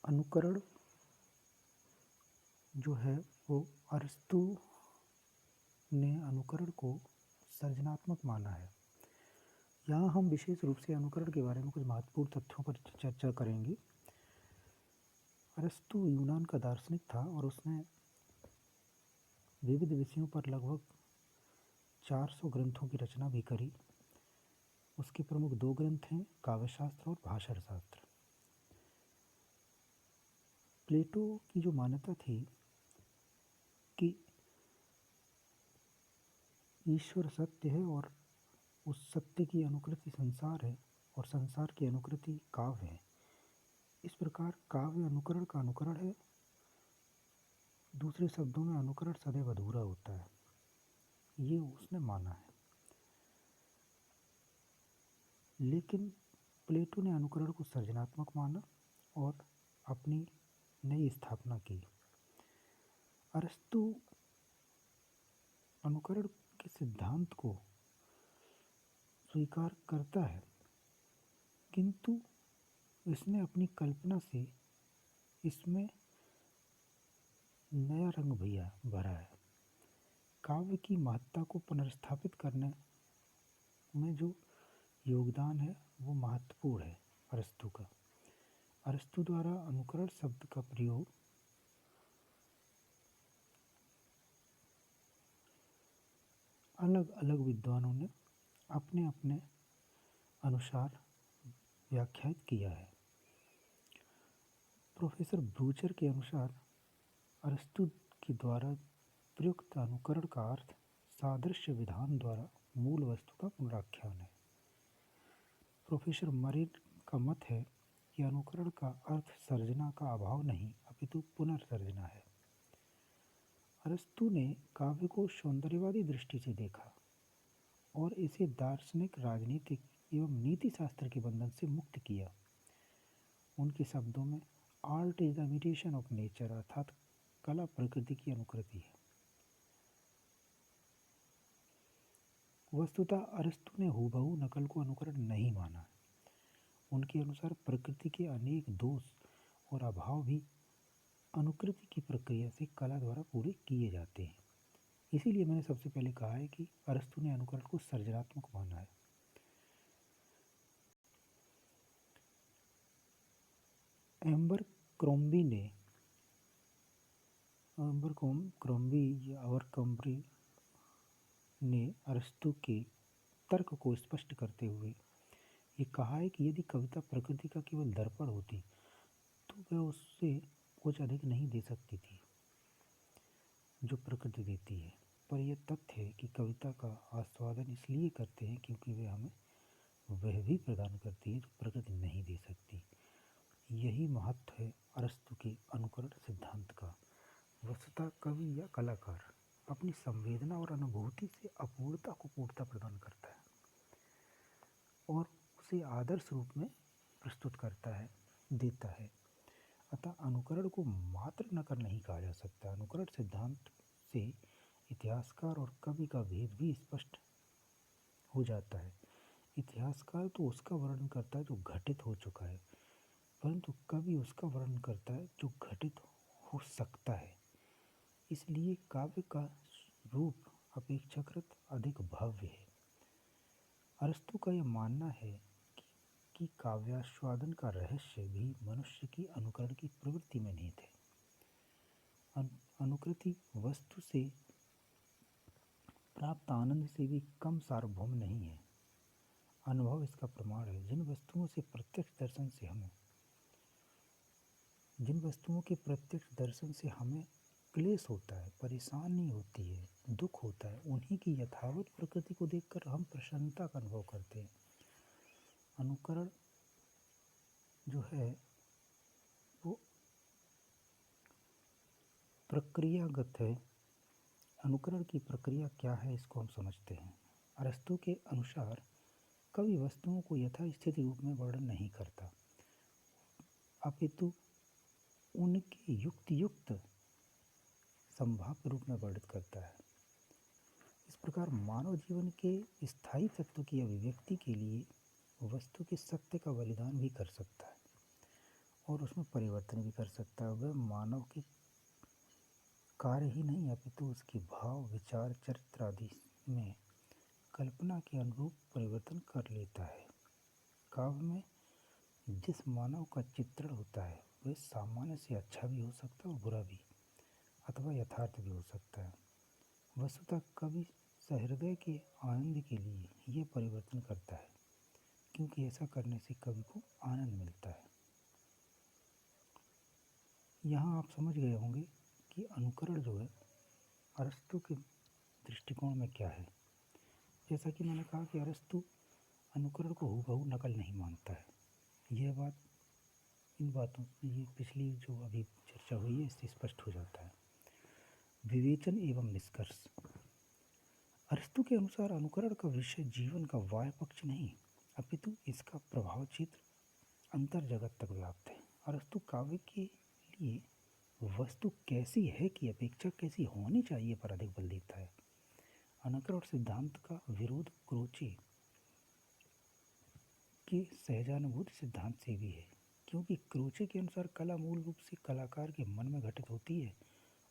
अनुकरण जो है वो अरस्तु ने अनुकरण को सृजनात्मक माना है। यहाँ हम विशेष रूप से अनुकरण के बारे में कुछ महत्वपूर्ण तथ्यों पर चर्चा करेंगे। अरस्तु यूनान का दार्शनिक था और उसने विविध विषयों पर लगभग 400 ग्रंथों की रचना भी करी। उसके प्रमुख 2 ग्रंथ हैं, काव्यशास्त्र और भाषाशास्त्र। प्लेटो की जो मान्यता थी कि ईश्वर सत्य है और उस सत्य की अनुकृति संसार है और संसार की अनुकृति काव्य है, इस प्रकार काव्य अनुकरण का अनुकरण है। दूसरे शब्दों में अनुकरण सदैव अधूरा होता है, ये उसने माना है। लेकिन प्लेटो ने अनुकरण को सृजनात्मक माना और अपनी नई स्थापना की। अरस्तु अनुकरण के सिद्धांत को स्वीकार करता है, किंतु इसने अपनी कल्पना से इसमें नया रंग भरा है। काव्य की महत्ता को पुनर्स्थापित करने में जो योगदान है वो महत्वपूर्ण है अरस्तु का। अरस्तु द्वारा अनुकरण शब्द का प्रयोग अलग अलग विद्वानों ने अपने अपने अनुसार व्याख्यात किया है। प्रोफेसर ब्रूचर के अनुसार अरस्तु के द्वारा प्रयुक्त अनुकरण का अर्थ सादृश्य विधान द्वारा मूल वस्तु का पुनराख्यान है। प्रोफेसर मरे का मत है कि अनुकरण का अर्थ सर्जना का अभाव नहीं अपितु पुनर्सर्जना है। अरस्तु ने काव्य को सौंदर्यवादी दृष्टि से देखा और इसे दार्शनिक, राजनीतिक एवं नीति शास्त्र के बंधन से मुक्त किया। उनके शब्दों में art is the imitation of nature, अर्थात कला प्रकृति की अनुकृति है। वस्तुतः अरस्तु ने हूबहू नकल को अनुकरण नहीं माना। उनके अनुसार प्रकृति के अनेक दोष और अभाव भी अनुकृति की प्रक्रिया से कला द्वारा पूरे किए जाते हैं। इसीलिए मैंने सबसे पहले कहा है कि अरस्तु ने अनुकरण को सृजनात्मक माना है। एम्बर क्रॉम्बी ने अरस्तु के तर्क को स्पष्ट करते हुए ये कहा है कि यदि कविता प्रकृति का केवल दर्पण होती तो वह उससे कुछ अधिक नहीं दे सकती थी जो प्रकृति देती है, पर यह तथ्य है कि कविता का आस्वादन इसलिए करते हैं क्योंकि वे हमें वह भी प्रदान करती है जो प्रकृति नहीं दे सकती। यही महत्व है अरस्तु के अनुकरण सिद्धांत का। वस्तुतः कवि या कलाकार अपनी संवेदना और अनुभूति से अपूर्णता को पूर्णता प्रदान करता है और उसे आदर्श रूप में प्रस्तुत करता है, देता है। अतः अनुकरण को मात्र नकल नहीं कहा जा सकता। अनुकरण सिद्धांत से इतिहासकार और कवि का भेद भी स्पष्ट हो जाता है। इतिहासकार तो उसका वर्णन करता है जो घटित हो चुका है, परंतु कवि उसका वर्णन करता है जो घटित हो सकता है। इसलिए काव्य का रूप अपेक्षाकृत अधिक भव्य है। अरस्तु का यह मानना है कि काव्यास्वादन का रहस्य भी मनुष्य की अनुकरण की प्रवृत्ति में निहित है। अनुकृति वस्तु से प्राप्त आनंद से भी कम सार्वभौम नहीं है। अनुभव इसका प्रमाण है। जिन वस्तुओं के प्रत्यक्ष दर्शन से हमें क्लेश होता है, परेशानी होती है, दुख होता है, उन्हीं की यथावत प्रकृति को देखकर हम प्रसन्नता का अनुभव करते हैं। अनुकरण जो है वो प्रक्रियागत है। अनुकरण की प्रक्रिया क्या है इसको हम समझते हैं। अरस्तु के अनुसार कवि वस्तुओं को यथास्थित रूप में वर्णन नहीं करता, अपितु उनके युक्त संभाव्य रूप में वर्णित करता है। इस प्रकार मानव जीवन के स्थायी तत्व की अभिव्यक्ति के लिए वस्तु के सत्य का बलिदान भी कर सकता है और उसमें परिवर्तन भी कर सकता है। वह मानव के कार्य ही नहीं अपितु उसके भाव, विचार, चरित्र आदि में कल्पना के अनुरूप परिवर्तन कर लेता है। काव्य में जिस मानव का चित्रण होता है वह सामान्य से अच्छा भी हो सकता है और बुरा भी, अथवा यथार्थ भी हो सकता है। वस्तुतः कवि सहृदय के आनंद के लिए ये परिवर्तन करता है, क्योंकि ऐसा करने से कवि को आनंद मिलता है। यहाँ आप समझ गए होंगे कि अनुकरण जो है अरस्तु के दृष्टिकोण में क्या है। जैसा कि मैंने कहा कि अरस्तु अनुकरण को हूबहू नकल नहीं मानता है। यह बात इन बातों ये पिछली जो अभी चर्चा हुई है इससे स्पष्ट हो जाता है। विवेचन एवं निष्कर्ष। अरस्तु के अनुसार अनुकरण का विषय जीवन का बाह्य पक्ष नहीं अपितु इसका प्रभाव क्षेत्र अंतर जगत तक व्याप्त है। अरस्तु काव्य के लिए वस्तु कैसी है की अपेक्षा कैसी होनी चाहिए पर अधिक बल देता है। अनुकरण सिद्धांत का विरोध क्रोचे के सहजानुभूति सिद्धांत से भी है, क्योंकि क्रोचे के अनुसार कला मूल रूप से कलाकार के मन में घटित होती है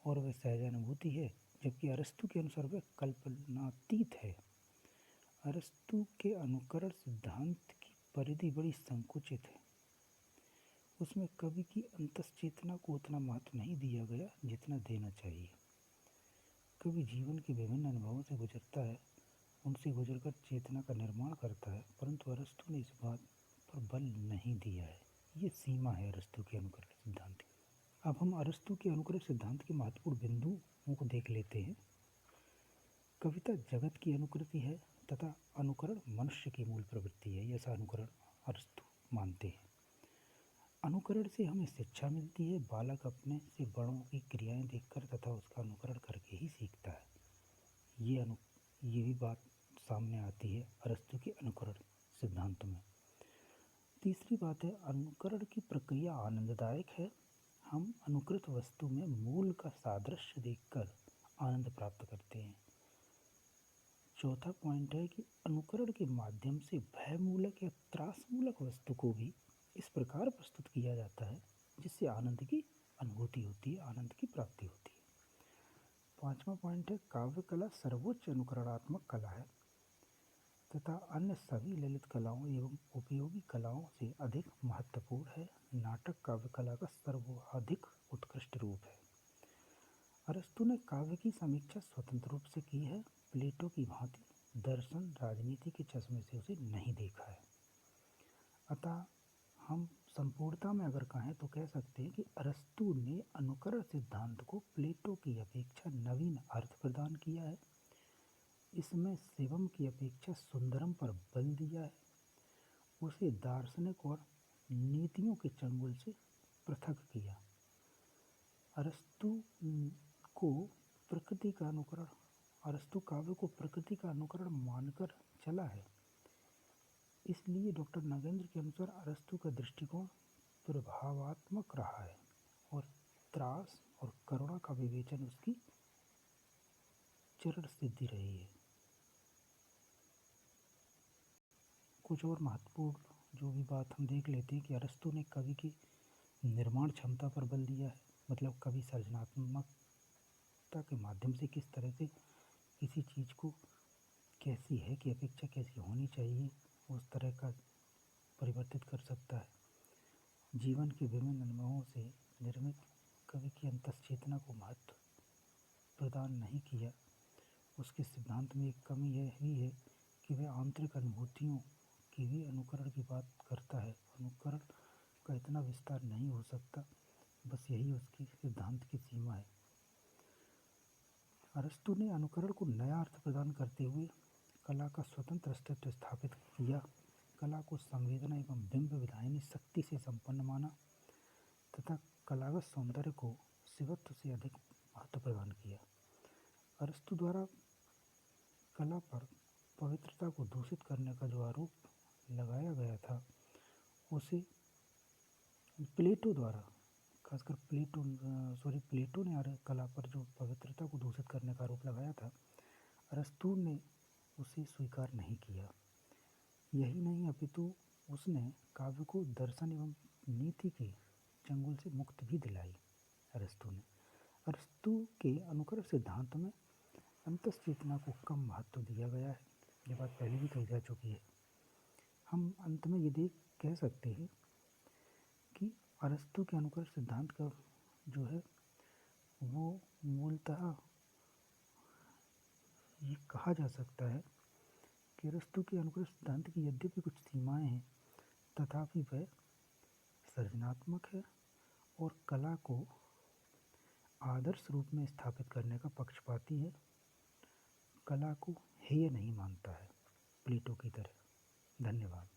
और वह सहजानुभूति है, जबकि अरस्तु के अनुसार वह कल्पनातीत है। अरस्तु के अनुकरण सिद्धांत की परिधि बड़ी संकुचित है। उसमें कवि की अंतश्चेतना को उतना महत्व नहीं दिया गया जितना देना चाहिए। कवि जीवन के विभिन्न अनुभवों से गुजरता है, उनसे गुजरकर चेतना का निर्माण करता है, परंतु अरस्तु ने इस बात पर बल नहीं दिया है। ये सीमा है अरस्तु के अनुकरण सिद्धांत की। अब हम अरस्तु के अनुकरण सिद्धांत के महत्वपूर्ण बिंदुओं को देख लेते हैं। कविता जगत की अनुकृति है तथा अनुकरण मनुष्य की मूल प्रवृत्ति है, ऐसा अनुकरण अरस्तु मानते हैं। अनुकरण से हमें शिक्षा मिलती है। बालक अपने से बड़ों की क्रियाएं देखकर तथा उसका अनुकरण करके ही सीखता है। ये भी बात सामने आती है अरस्तु के अनुकरण सिद्धांत में। तीसरी बात है, अनुकरण की प्रक्रिया आनंददायक है। हम अनुकृत वस्तु में मूल का सादृश्य देखकर आनंद प्राप्त करते हैं। चौथा पॉइंट है कि अनुकरण के माध्यम से भयमूलक या त्रासमूलक वस्तु को भी इस प्रकार प्रस्तुत किया जाता है जिससे आनंद की अनुभूति होती है, आनंद की प्राप्ति होती है। पांचवा पॉइंट है, काव्य कला सर्वोच्च अनुकरणात्मक कला है तथा अन्य सभी ललित कलाओं एवं उपयोगी कलाओं से अधिक महत्वपूर्ण है। नाटक काव्य कला का सर्वाधिक उत्कृष्ट रूप है। अरस्तु ने काव्य की समीक्षा स्वतंत्र रूप से की है। प्लेटो की भांति दर्शन राजनीति के चश्मे से उसे नहीं देखा है। अतः हम संपूर्णता में अगर कहें तो कह सकते हैं कि अरस्तु ने अनुकरण सिद्धांत को प्लेटो की अपेक्षा नवीन अर्थ प्रदान किया है। इसमें शिवम की अपेक्षा सुंदरम पर बल दिया है। उसे दार्शनिक और नीतियों के चंगुल से पृथक किया। अरस्तु को प्रकृति का अनुकरण अरस्तु काव्य को प्रकृति का अनुकरण मानकर चला है। इसलिए डॉक्टर नागेंद्र के अनुसार अरस्तु का दृष्टिकोण प्रभावात्मक रहा है और त्रास और करुणा का विवेचन उसकी चरण सिद्धि रही है। कुछ और महत्वपूर्ण जो भी बात हम देख लेते हैं कि अरस्तु ने कवि की निर्माण क्षमता पर बल दिया है, मतलब कवि सर्जनात्मकता के माध्यम से किस तरह से किसी चीज़ को कैसी है की अपेक्षा कैसी होनी चाहिए उस तरह का परिवर्तित कर सकता है। जीवन के विभिन्न अनुभवों से निर्मित कवि की अंतश्चेतना को महत्व प्रदान नहीं किया। उसके सिद्धांत में एक कमी यह भी है कि वह आंतरिक अनुभूतियों की भी अनुकरण की बात करता है। अनुकरण का इतना विस्तार नहीं हो सकता, बस यही उसकी सिद्धांत की सीमा है। अरस्तु ने अनुकरण को नया अर्थ प्रदान करते हुए कला का स्वतंत्र अस्तित्व स्थापित किया। कला को संवेदना एवं बिंब विधायिनी शक्ति से संपन्न माना तथा कलागत सौंदर्य को शिवत्व से अधिक महत्व प्रदान किया। अरस्तु द्वारा कला पर पवित्रता को दूषित करने का जो आरोप लगाया गया था उसे प्लेटो द्वारा खासकर प्लेटो ने कला पर जो पवित्रता को दूषित करने का आरोप लगाया था, अरस्तु ने उसे स्वीकार नहीं किया। यही नहीं अपितु उसने काव्य को दर्शन एवं नीति के चंगुल से मुक्ति भी दिलाई अरस्तु ने। अरस्तु के अनुकरण सिद्धांत में अंतःचेतना को कम महत्व दिया गया है। ये बात पहले भी कही जा चुकी है। हम अंत में ये कह सकते हैं कि अरस्तु के अनुकरण सिद्धांत का जो है वो मूलतः ये कहा जा सकता है कि अरस्तु के अनुकरण सिद्धांत की यद्यपि कुछ सीमाएं हैं, तथापि वह सृजनात्मक है और कला को आदर्श रूप में स्थापित करने का पक्षपाती है। कला को हेय नहीं मानता है प्लेटो की तरह। धन्यवाद।